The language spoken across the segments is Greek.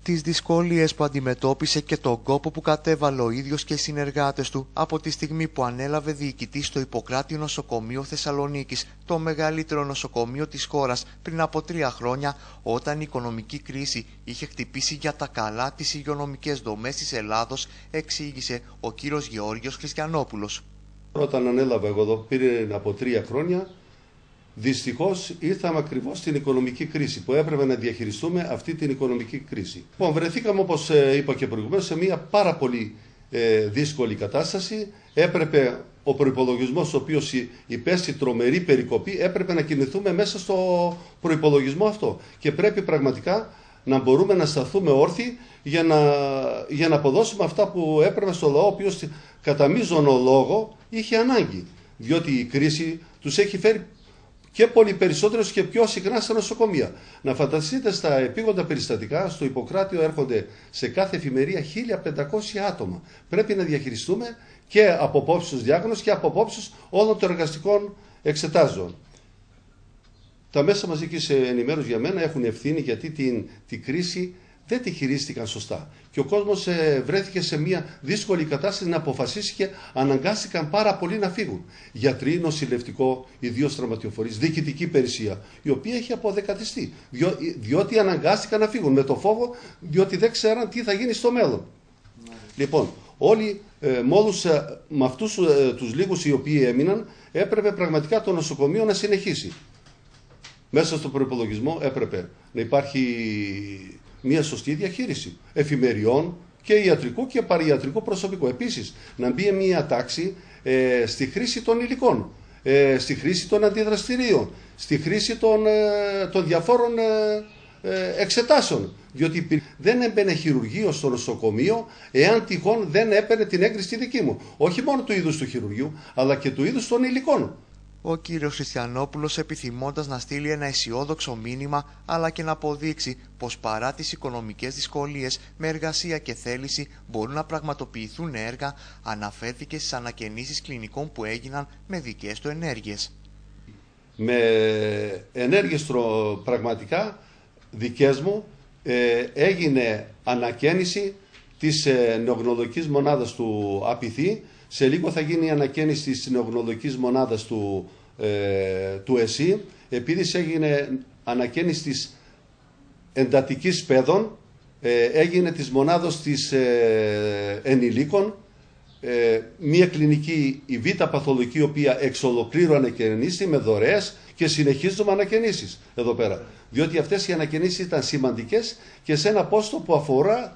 Τις δυσκολίες που αντιμετώπισε και τον κόπο που κατέβαλε ο ίδιος και οι συνεργάτες του από τη στιγμή που ανέλαβε διοικητή στο Ιπποκράτιο Νοσοκομείο Θεσσαλονίκης, το μεγαλύτερο νοσοκομείο της χώρας, πριν από 3 χρόνια, όταν η οικονομική κρίση είχε χτυπήσει για τα καλά τις υγειονομικές δομές της Ελλάδος, εξήγησε ο κύριος Γεώργιος Χριστιανόπουλος. Όταν ανέλαβα εγώ εδώ πριν από 3 χρόνια, δυστυχώς ήρθαμε ακριβώς στην οικονομική κρίση που έπρεπε να διαχειριστούμε αυτή την οικονομική κρίση. Λοιπόν, βρεθήκαμε, όπως είπα και προηγουμένως, σε μια πάρα πολύ δύσκολη κατάσταση. Έπρεπε ο προϋπολογισμός, ο οποίος υπέστη τρομερή περικοπή, έπρεπε να κινηθούμε μέσα στο προϋπολογισμό αυτό. Και πρέπει πραγματικά να μπορούμε να σταθούμε όρθιοι για να αποδώσουμε αυτά που έπρεπε στο λαό, ο οποίος κατά μείζωνο λόγο είχε ανάγκη. Διότι η κρίση τους έχει φέρει και πολύ περισσότερους και πιο συχνά στα νοσοκομεία. Να φανταστείτε, στα επίγοντα περιστατικά στο Ιπποκράτιο έρχονται σε κάθε εφημερία 1.500 άτομα. Πρέπει να διαχειριστούμε και από απόψεως διάγνωσης και από απόψεως όλων των εργαστικών εξετάσεων. Τα μέσα μαζικής ενημέρωσης για μένα έχουν ευθύνη, γιατί την κρίση δεν τη χειρίστηκαν σωστά. Και ο κόσμος βρέθηκε σε μια δύσκολη κατάσταση να αποφασίσει και αναγκάστηκαν πάρα πολλοί να φύγουν. Γιατροί, νοσηλευτικό, ιδίως τραυματιοφορείς, διοικητική υπηρεσία, η οποία έχει αποδεκατιστεί. Διότι αναγκάστηκαν να φύγουν με το φόβο, διότι δεν ξέραν τι θα γίνει στο μέλλον. Λοιπόν, όλοι με αυτούς τους λίγους οι οποίοι έμειναν, έπρεπε πραγματικά το νοσοκομείο να συνεχίσει. Μέσα στο προϋπολογισμό έπρεπε να υπάρχει μια σωστή διαχείριση εφημεριών και ιατρικού και παροιατρικού προσωπικού. Επίσης, να μπει μια τάξη στη χρήση των υλικών, στη χρήση των αντιδραστηρίων, στη χρήση των διαφόρων εξετάσεων. Διότι δεν έμπαινε χειρουργείο στο νοσοκομείο εάν τυχόν δεν έπαιρνε την έγκριση δική μου. Όχι μόνο του είδους του χειρουργείου, αλλά και του είδους των υλικών. Ο κύριος Χριστιανόπουλος, επιθυμώντας να στείλει ένα αισιόδοξο μήνυμα, αλλά και να αποδείξει πως παρά τις οικονομικές δυσκολίες, με εργασία και θέληση μπορούν να πραγματοποιηθούν έργα, αναφέρθηκε στις ανακαινήσεις κλινικών που έγιναν με δικές του ενέργειες. Με ενέργειες πραγματικά δικές μου έγινε ανακαίνιση της νεογνωδικής μονάδας του Απιθή. Σε λίγο θα γίνει η ανακαίνιση της νεογνωδικής μονάδας του ΕΣΥ. Επίσης έγινε ανακαίνιση της εντατικής παιδών, έγινε της μονάδος της ενηλίκων, μια κλινική, η Β' παθολογική, η οποία εξ ολοκλήρου ανακαινήσει με δωρεές και συνεχίζουμε ανακαινήσεις εδώ πέρα. Διότι αυτές οι ανακαινήσεις ήταν σημαντικές και σε ένα πόστο που αφορά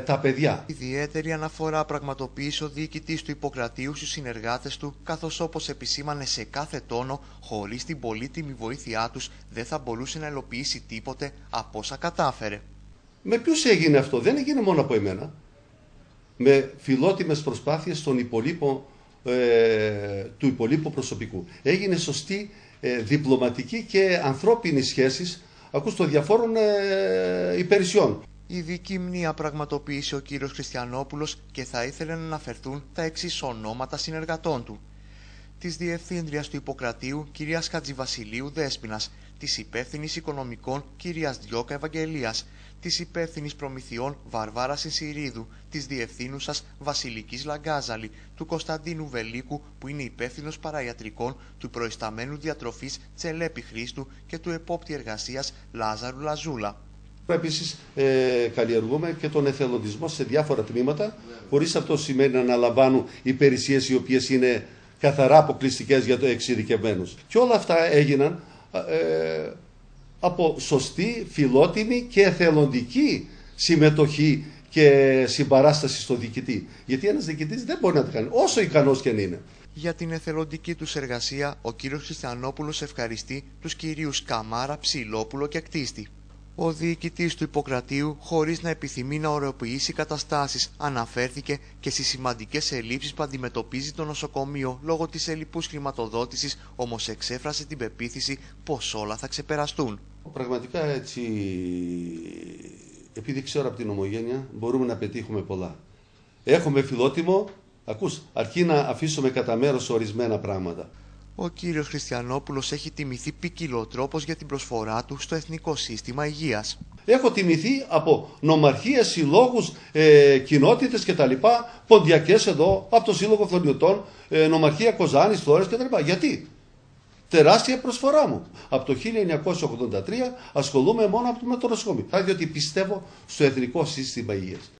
τα παιδιά. Ιδιαίτερη αναφορά πραγματοποίησε ο διοικητής του Ιπποκρατίου στους συνεργάτες του, καθώς, όπως επισήμανε σε κάθε τόνο, χωρίς την πολύτιμη βοήθειά τους δεν θα μπορούσε να υλοποιήσει τίποτε από όσα κατάφερε. Με ποιους έγινε αυτό? Δεν έγινε μόνο από εμένα. Με φιλότιμες προσπάθειες του υπολείπου προσωπικού. Έγινε σωστή διπλωματική και ανθρώπινη σχέσεις των διαφόρων υπηρεσιών. Ειδική μνήα πραγματοποίησε ο κύριος Χριστιανόπουλος και θα ήθελε να αναφερθούν τα εξής ονόματα συνεργατών του. Της Διευθύντριας του Ιπποκρατίου κυρίας Χατζηβασιλείου Δέσποινας, της Υπεύθυνης Οικονομικών κυρίας Διώκα Ευαγγελίας, της Υπεύθυνης Προμηθειών Βαρβάρας Συνσηρίδου, της Διευθύνουσας Βασιλικής Λαγκάζαλη, του Κωνσταντίνου Βελίκου που είναι υπεύθυνος παραϊατρικών, του Προϊσταμένου Διατροφής Τσελέπη Χρήστου και του Επόπτη Εργασίας Λάζαρου Λαζούλα. Επίσης καλλιεργούμε και τον εθελοντισμό σε διάφορα τμήματα, χωρίς αυτό σημαίνει να αναλαμβάνουν υπηρεσίες οι οποίες είναι καθαρά αποκλειστικές για το εξειδικευμένους. Και όλα αυτά έγιναν από σωστή, φιλότιμη και εθελοντική συμμετοχή και συμπαράσταση στο διοικητή. Γιατί ένας διοικητής δεν μπορεί να το κάνει, όσο ικανός και αν είναι. Για την εθελοντική τους εργασία, ο κύριος Χριστιανόπουλος ευχαριστεί τους κυρίους Καμάρα, Ψηλόπουλο και Κτίστη. Ο διοικητής του Ιπποκρατίου, χωρίς να επιθυμεί να ωρεοποιήσει καταστάσεις, αναφέρθηκε και στις σημαντικές ελλείψεις που αντιμετωπίζει το νοσοκομείο λόγω της ελλειπούς χρηματοδότησης, όμως εξέφρασε την πεποίθηση πως όλα θα ξεπεραστούν. Πραγματικά έτσι, επειδή ξέρω από την ομογένεια, μπορούμε να πετύχουμε πολλά. Έχουμε φιλότιμο, αρκεί να αφήσουμε κατά μέρος ορισμένα πράγματα. Ο κύριος Χριστιανόπουλος έχει τιμηθεί ποικιλοτρόπως για την προσφορά του στο Εθνικό Σύστημα Υγείας. Έχω τιμηθεί από νομαρχίες, συλλόγους, κοινότητες κτλ. Ποντιακές εδώ, από το Σύλλογο Φθονιωτών, νομαρχία Κοζάνης, Φλόρες κτλ. Γιατί? Τεράστια προσφορά μου. Από το 1983 ασχολούμαι μόνο με το νοσοκομείο. Διότι πιστεύω στο εθνικό σύστημα υγείας.